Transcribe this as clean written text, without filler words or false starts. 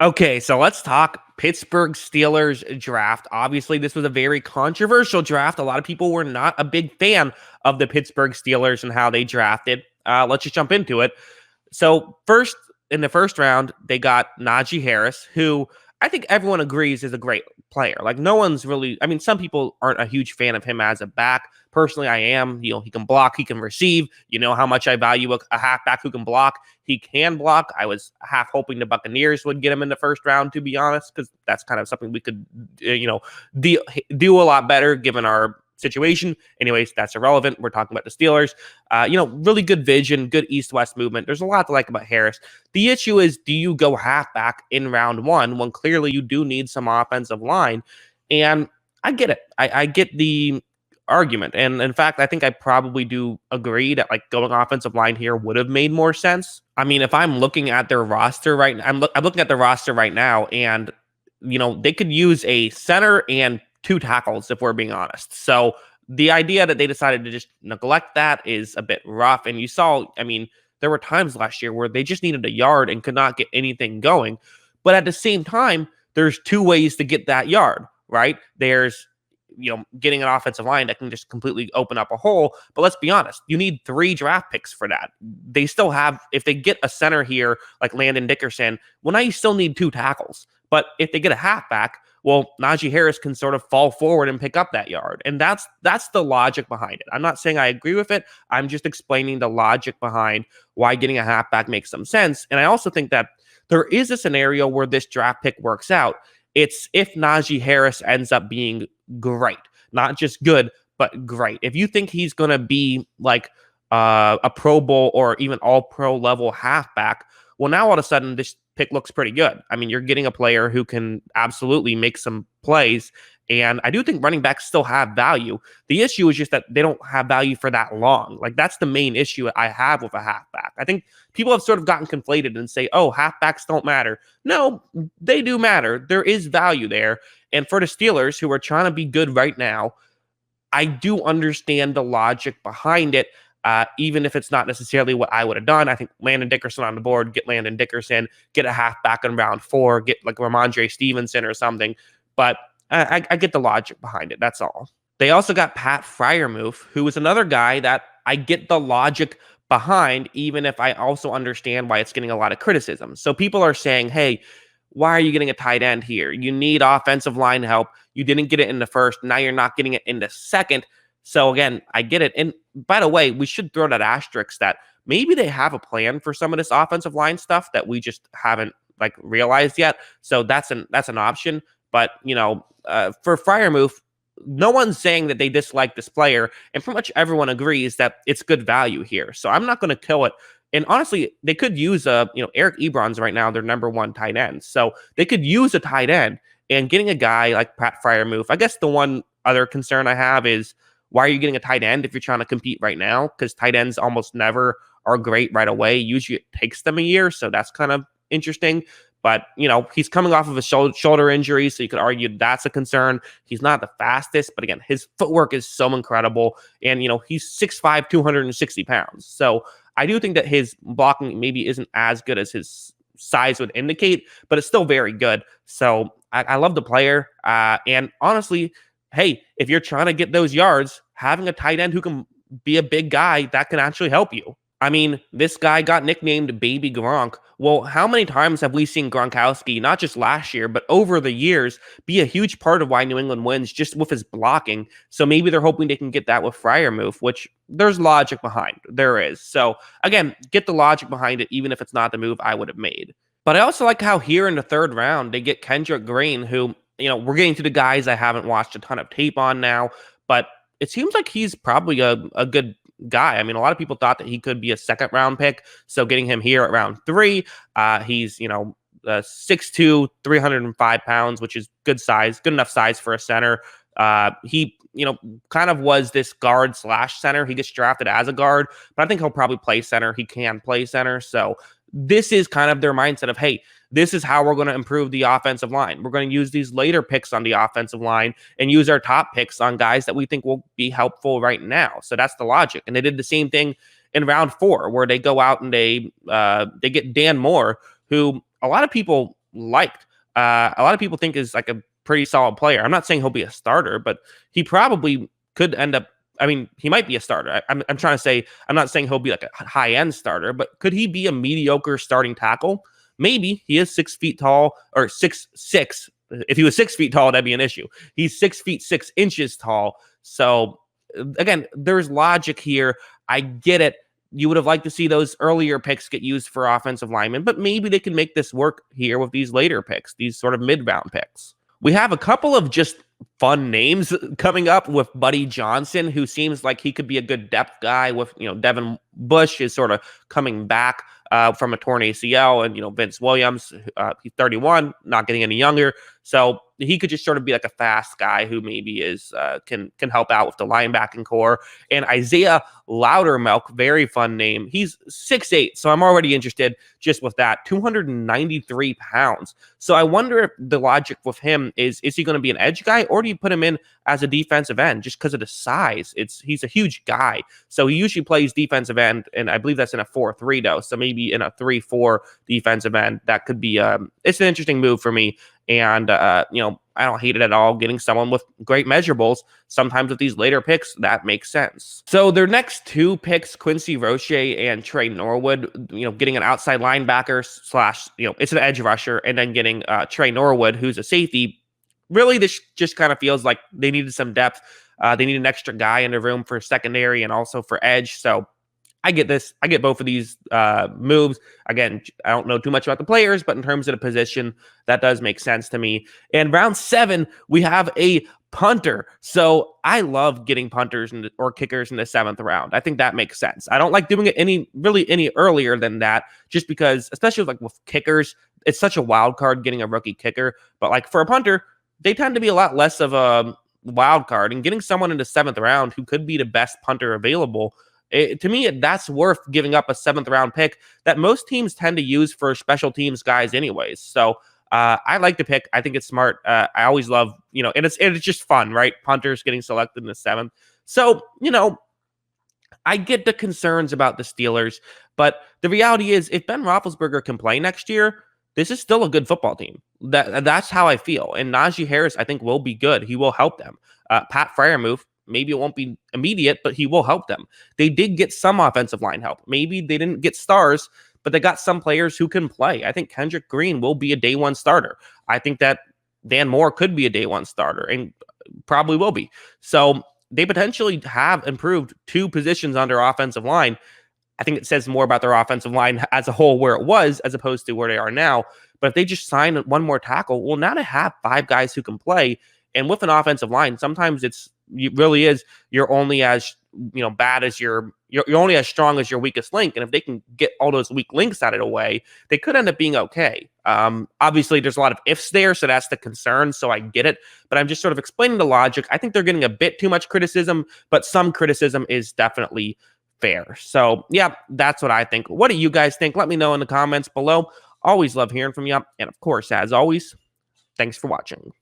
Okay, so let's talk Pittsburgh Steelers draft. Obviously, this was a very controversial draft. A lot of people were not a big fan of the Pittsburgh Steelers and how they drafted. Let's just jump into it. So, first, in the first round, they got Naji Harris, who I think everyone agrees is a great player. Like, no one's really, I mean, some people aren't a huge fan of him as a back. Personally, I am. He can block, he can receive. You know how much I value a halfback who can block. He can block. I was half hoping the Buccaneers would get him in the first round, to be honest, because that's kind of something we could, do a lot better given our situation. Anyways, that's irrelevant. We're talking about the Steelers. Really good vision, good east-west movement. There's a lot to like about Harris. The issue is, do you go halfback in round one when clearly you do need some offensive line? And I get it. I get the argument. And in fact, I think I probably do agree that like going offensive line here would have made more sense. I mean, if I'm looking at their roster right now, I'm looking at the roster right now, and they could use a center and two tackles if we're being honest. So the idea that they decided to just neglect that is a bit rough. And you saw, I mean, there were times last year where they just needed a yard and could not get anything going. But at the same time, there's two ways to get that yard, right? There's getting an offensive line that can just completely open up a hole. But let's be honest, you need 3 draft picks for that. They still have, if they get a center here like Landon Dickerson, well, now you still need 2 tackles. But if they get a halfback, well, Naji Harris can sort of fall forward and pick up that yard. And that's the logic behind it. I'm not saying I agree with it. I'm just explaining the logic behind why getting a halfback makes some sense. And I also think that there is a scenario where this draft pick works out. It's if Naji Harris ends up being great, not just good, but great. If you think he's going to be like a Pro Bowl or even all pro level halfback, well, now all of a sudden this pick looks pretty good. I mean, you're getting a player who can absolutely make some plays. And I do think running backs still have value. The issue is just that they don't have value for that long. Like, that's the main issue I have with a halfback. I think people have sort of gotten conflated and say, oh, halfbacks don't matter. No, they do matter. There is value there. And for the Steelers, who are trying to be good right now, I do understand the logic behind it. Even if it's not necessarily what I would have done. I think Landon Dickerson on the board, get Landon Dickerson, get a halfback in round 4, get like Ramondre Stevenson or something. But I get the logic behind it. That's all. They also got Pat Freiermuth, who is another guy that I get the logic behind, even if I also understand why it's getting a lot of criticism. So people are saying, hey, why are you getting a tight end here? You need offensive line help. You didn't get it in the first. Now you're not getting it in the second. So again, I get it. And by the way, we should throw that asterisk that maybe they have a plan for some of this offensive line stuff that we just haven't like realized yet. So that's an option. But for Freiermuth, no one's saying that they dislike this player, and pretty much everyone agrees that it's good value here. So I'm not going to kill it. And honestly, they could use Eric Ebron's right now their number 1 tight end. So they could use a tight end, and getting a guy like Pat Freiermuth. I guess the one other concern I have is, why are you getting a tight end if you're trying to compete right now? Because tight ends almost never are great right away. Usually it takes them a year. So that's kind of interesting. But, he's coming off of a shoulder injury, so you could argue that's a concern. He's not the fastest, but again, his footwork is so incredible. And, he's 6'5", 260 pounds. So I do think that his blocking maybe isn't as good as his size would indicate, but it's still very good. So I love the player. And honestly, hey, if you're trying to get those yards, having a tight end who can be a big guy, that can actually help you. I mean, this guy got nicknamed Baby Gronk. Well, how many times have we seen Gronkowski, not just last year, but over the years, be a huge part of why New England wins just with his blocking? So maybe they're hoping they can get that with Freiermuth, which there's logic behind. There is. So again, get the logic behind it, even if it's not the move I would have made. But I also like how here in the 3rd round, they get Kendrick Green, who, we're getting to the guys I haven't watched a ton of tape on now, but it seems like he's probably a good guy. I mean, a lot of people thought that he could be a 2nd round pick. So getting him here at round 3, he's, 6'2", 305 pounds, which is good size, good enough size for a center. He, kind of was this guard / center. He gets drafted as a guard, but I think he'll probably play center. He can play center. So this is kind of their mindset of, hey, this is how we're going to improve the offensive line. We're going to use these later picks on the offensive line and use our top picks on guys that we think will be helpful right now. So that's the logic. And they did the same thing in round 4, where they go out and they get Dan Moore, who a lot of people liked. A lot of people think is like a pretty solid player. I'm not saying he'll be a starter, but he probably could end up. I mean, he might be a starter. I'm trying to say, I'm not saying he'll be like a high end starter, but could he be a mediocre starting tackle? Maybe. He is 6 feet tall, or 6'6". If he was 6 feet tall, that'd be an issue. He's 6 feet 6 inches tall. So again, there's logic here. I get it. You would have liked to see those earlier picks get used for offensive linemen, but maybe they can make this work here with these later picks, these sort of mid-round picks. We have a couple of just fun names coming up with Buddy Johnson, who seems like he could be a good depth guy with, Devin Bush is sort of coming back from a torn ACL, and, Vince Williams, he's 31, not getting any younger. So he could just sort of be like a fast guy who maybe is can help out with the linebacking core. And Isaiah Loudermilk, very fun name. He's 6'8", so I'm already interested just with that. 293 pounds. So I wonder if the logic with him is he going to be an edge guy, or do you put him in as a defensive end just because of the size? He's a huge guy. So he usually plays defensive end, and I believe that's in a 4-3 though. So maybe in a 3-4 defensive end, that could be it's an interesting move for me. And, I don't hate it at all. Getting someone with great measurables, sometimes with these later picks, that makes sense. So their next two picks, Quincy Roche and Trey Norwood, getting an outside linebacker / it's an edge rusher, and then getting Trey Norwood, who's a safety. Really, this just kind of feels like they needed some depth. They need an extra guy in the room for secondary and also for edge. So I get this. I get both of these moves. Again, I don't know too much about the players, but in terms of the position, that does make sense to me. And round 7, we have a punter. So I love getting punters or kickers in the 7th round. I think that makes sense. I don't like doing it any earlier than that, just because, especially with kickers, it's such a wild card getting a rookie kicker. But like for a punter, they tend to be a lot less of a wild card, and getting someone in the 7th round who could be the best punter available, to me, that's worth giving up a 7th round pick that most teams tend to use for special teams guys anyways. So I like the pick. I think it's smart. I always love, and it's just fun, right? Punters getting selected in the 7th. So, I get the concerns about the Steelers, but the reality is if Ben Roethlisberger can play next year, this is still a good football team. That's how I feel. And Naji Harris, I think, will be good. He will help them. Pat Freiermuth, maybe it won't be immediate, but he will help them. They did get some offensive line help. Maybe they didn't get stars, but they got some players who can play. I think Kendrick Green will be a day one starter. I think that Dan Moore could be a day one starter and probably will be. So they potentially have improved 2 positions on their offensive line. I think it says more about their offensive line as a whole where it was as opposed to where they are now. But if they just sign one more tackle, well, now they have 5 guys who can play. And with an offensive line, sometimes it really is you're only as bad as you're only as strong as your weakest link. And if they can get all those weak links out of the way, they could end up being okay. Obviously, there's a lot of ifs there, so that's the concern. So I get it, but I'm just sort of explaining the logic. I think they're getting a bit too much criticism, but some criticism is definitely fair. So yeah, that's what I think. What do you guys think? Let me know in the comments below. Always love hearing from you. And of course, as always, thanks for watching.